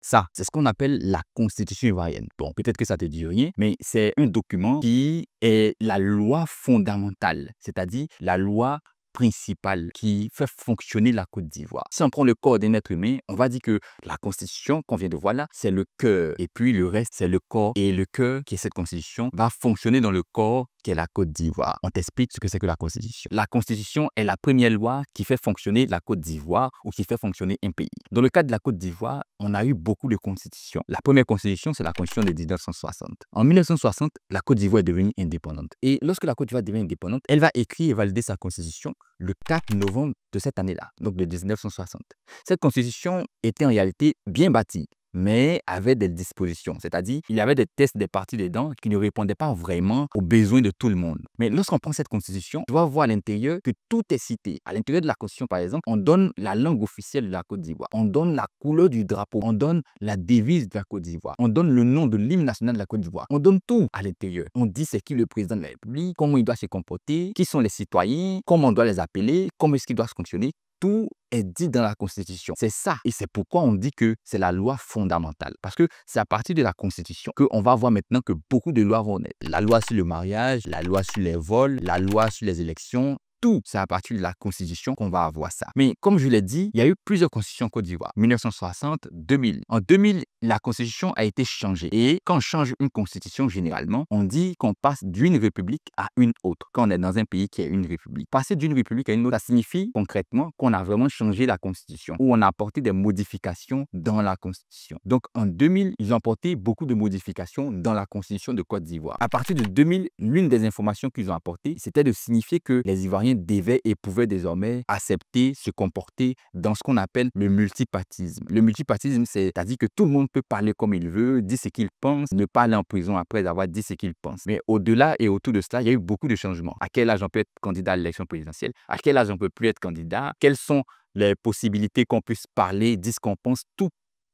Ça, c'est ce qu'on appelle la Constitution ivoirienne. Bon, peut-être que ça te dit rien, mais c'est un document qui est la loi fondamentale, c'est-à-dire la loi principale qui fait fonctionner la Côte d'Ivoire. Si on prend le corps d'un être humain, on va dire que la constitution qu'on vient de voir là, c'est le cœur. Et puis le reste, c'est le corps. Et le cœur, qui est cette constitution, va fonctionner dans le corps qui est la Côte d'Ivoire. On t'explique ce que c'est que la constitution. La constitution est la première loi qui fait fonctionner la Côte d'Ivoire ou qui fait fonctionner un pays. Dans le cas de la Côte d'Ivoire, on a eu beaucoup de constitutions. La première constitution, c'est la constitution de 1960. En 1960, la Côte d'Ivoire est devenue indépendante. Et lorsque la Côte d'Ivoire devient indépendante, elle va écrire et valider sa constitution le 4 novembre de cette année-là, donc de 1960. Cette constitution était en réalité bien bâtie, mais avait des dispositions, c'est-à-dire il y avait des tests des parties dedans qui ne répondaient pas vraiment aux besoins de tout le monde. Mais lorsqu'on prend cette constitution, tu vas voir à l'intérieur que tout est cité. À l'intérieur de la constitution, par exemple, on donne la langue officielle de la Côte d'Ivoire, on donne la couleur du drapeau, on donne la devise de la Côte d'Ivoire, on donne le nom de l'hymne national de la Côte d'Ivoire, on donne tout à l'intérieur. On dit c'est qui le président de la République, comment il doit se comporter, qui sont les citoyens, comment on doit les appeler, comment est-ce qu'il doit se fonctionner. Tout est dit dans la Constitution. C'est ça. Et c'est pourquoi on dit que c'est la loi fondamentale. Parce que c'est à partir de la Constitution qu'on va voir maintenant que beaucoup de lois vont naître. La loi sur le mariage, la loi sur les vols, la loi sur les élections. Tout, c'est à partir de la Constitution qu'on va avoir ça. Mais comme je l'ai dit, il y a eu plusieurs constitutions en Côte d'Ivoire. 1960, 2000. En 2000, la Constitution a été changée. Et quand on change une Constitution, généralement, on dit qu'on passe d'une république à une autre. Quand on est dans un pays qui est une république. Passer d'une république à une autre, ça signifie concrètement qu'on a vraiment changé la Constitution. Ou on a apporté des modifications dans la Constitution. Donc en 2000, ils ont apporté beaucoup de modifications dans la Constitution de Côte d'Ivoire. À partir de 2000, l'une des informations qu'ils ont apportées, c'était de signifier que les Ivoiriens devaient et pouvaient désormais accepter, se comporter dans ce qu'on appelle le multipartisme. Le multipartisme, c'est-à-dire que tout le monde peut parler comme il veut, dire ce qu'il pense, ne pas aller en prison après avoir dit ce qu'il pense. Mais au-delà et autour de cela, il y a eu beaucoup de changements. À quel âge on peut être candidat à l'élection présidentielle? À quel âge on ne peut plus être candidat? Quelles sont les possibilités qu'on puisse parler, dire ce qu'on pense? Tout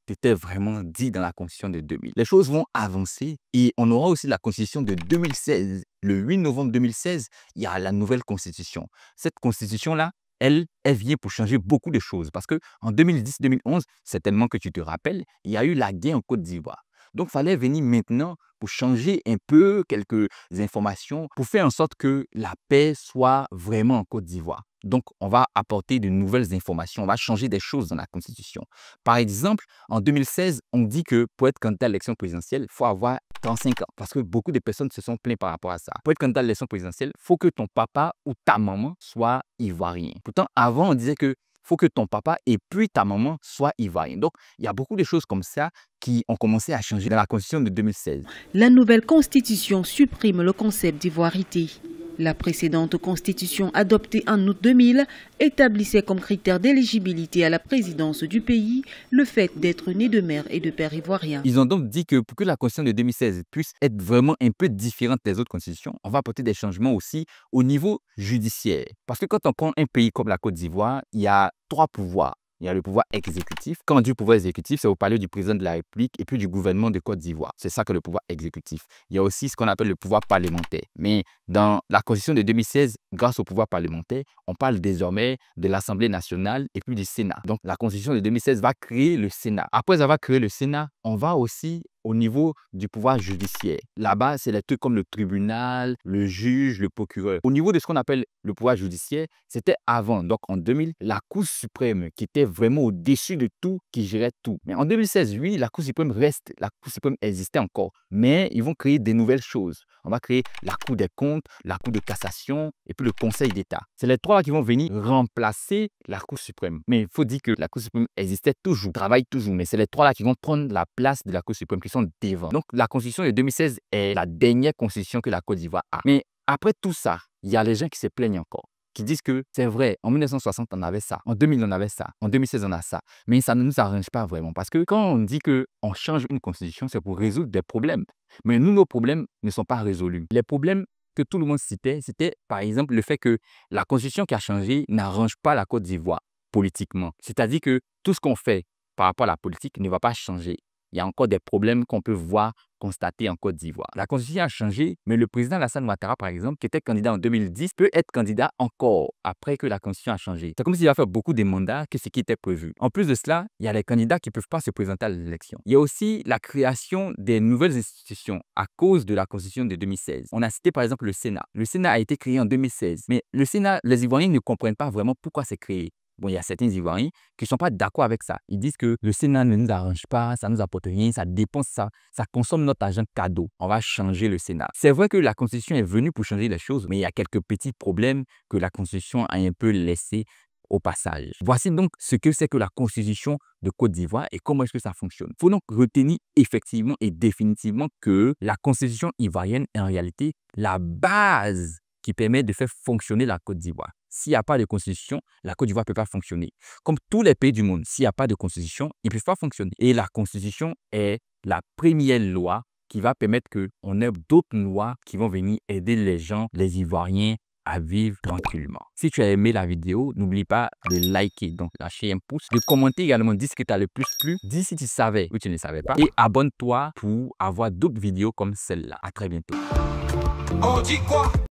était vraiment dit dans la Constitution de 2000. Les choses vont avancer et on aura aussi la Constitution de 2016. Le 8 novembre 2016, il y a la nouvelle Constitution. Cette Constitution-là, elle vient pour changer beaucoup de choses parce qu'en 2010-2011, certainement que tu te rappelles, il y a eu la guerre en Côte d'Ivoire. Donc, il fallait venir maintenant pour changer un peu quelques informations, pour faire en sorte que la paix soit vraiment en Côte d'Ivoire. Donc, on va apporter de nouvelles informations, on va changer des choses dans la Constitution. Par exemple, en 2016, on dit que pour être candidat à l'élection présidentielle, il faut avoir 35 ans. Parce que beaucoup de personnes se sont plaintes par rapport à ça. Pour être candidat à l'élection présidentielle, il faut que ton papa ou ta maman soit ivoirien. Pourtant, avant, on disait que faut que ton papa et puis ta maman soient ivoiriens. Donc, il y a beaucoup de choses comme ça qui ont commencé à changer dans la Constitution de 2016. La nouvelle Constitution supprime le concept d'ivoirité. La précédente Constitution, adoptée en août 2000, établissait comme critère d'éligibilité à la présidence du pays le fait d'être né de mère et de père ivoiriens. Ils ont donc dit que pour que la Constitution de 2016 puisse être vraiment un peu différente des autres constitutions, on va apporter des changements aussi au niveau judiciaire. Parce que quand on prend un pays comme la Côte d'Ivoire, il y a 3 pouvoirs. Il y a le pouvoir exécutif. Quand on dit pouvoir exécutif, c'est au palais du président de la République et puis du gouvernement de Côte d'Ivoire. C'est ça que le pouvoir exécutif. Il y a aussi ce qu'on appelle le pouvoir parlementaire. Mais dans la Constitution de 2016, grâce au pouvoir parlementaire, on parle désormais de l'Assemblée nationale et puis du Sénat. Donc la Constitution de 2016 va créer le Sénat. Après avoir créé le Sénat, on va aussi au niveau du pouvoir judiciaire. Là-bas, c'est les trucs comme le tribunal, le juge, le procureur. Au niveau de ce qu'on appelle le pouvoir judiciaire, c'était avant. Donc, en 2000, la Cour suprême qui était vraiment au-dessus de tout, qui gérait tout. Mais en 2016, oui, la Cour suprême reste. La Cour suprême existait encore. Mais ils vont créer des nouvelles choses. On va créer la Cour des comptes, la Cour de cassation et puis le Conseil d'État. C'est les 3 qui vont venir remplacer la Cour suprême. Mais il faut dire que la Cour suprême existait toujours, travaille toujours. Mais c'est les 3 qui vont prendre la place de la Cour suprême, qui sont devant. Donc, la Constitution de 2016 est la dernière Constitution que la Côte d'Ivoire a. Mais après tout ça, il y a les gens qui se plaignent encore, qui disent que c'est vrai, en 1960, on avait ça, en 2000, on avait ça, en 2016, on a ça. Mais ça ne nous arrange pas vraiment parce que quand on dit qu'on change une Constitution, c'est pour résoudre des problèmes. Mais nous, nos problèmes ne sont pas résolus. Les problèmes que tout le monde citait, c'était par exemple le fait que la Constitution qui a changé n'arrange pas la Côte d'Ivoire politiquement. C'est-à-dire que tout ce qu'on fait par rapport à la politique ne va pas changer. Il y a encore des problèmes qu'on peut voir constater en Côte d'Ivoire. La constitution a changé, mais le président Alassane Ouattara, par exemple, qui était candidat en 2010, peut être candidat encore après que la constitution a changé. C'est comme s'il va faire beaucoup de mandats que ce qui était prévu. En plus de cela, il y a les candidats qui ne peuvent pas se présenter à l'élection. Il y a aussi la création des nouvelles institutions à cause de la constitution de 2016. On a cité par exemple le Sénat. Le Sénat a été créé en 2016, mais le Sénat, les Ivoiriens ne comprennent pas vraiment pourquoi c'est créé. Bon, il y a certains Ivoiriens qui ne sont pas d'accord avec ça. Ils disent que le Sénat ne nous arrange pas, ça ne nous apporte rien, ça dépense ça consomme notre argent cadeau. On va changer le Sénat. C'est vrai que la Constitution est venue pour changer les choses, mais il y a quelques petits problèmes que la Constitution a un peu laissés au passage. Voici donc ce que c'est que la Constitution de Côte d'Ivoire et comment est-ce que ça fonctionne. Il faut donc retenir effectivement et définitivement que la Constitution ivoirienne est en réalité la base qui permet de faire fonctionner la Côte d'Ivoire. S'il n'y a pas de constitution, la Côte d'Ivoire ne peut pas fonctionner. Comme tous les pays du monde, s'il n'y a pas de constitution, ils ne peuvent pas fonctionner. Et la constitution est la première loi qui va permettre qu'on ait d'autres lois qui vont venir aider les gens, les Ivoiriens, à vivre tranquillement. Si tu as aimé la vidéo, n'oublie pas de liker, donc lâcher un pouce, de commenter également, dis ce que tu as le plus plu, dis si tu savais ou tu ne savais pas, et abonne-toi pour avoir d'autres vidéos comme celle-là. À très bientôt. On dit quoi?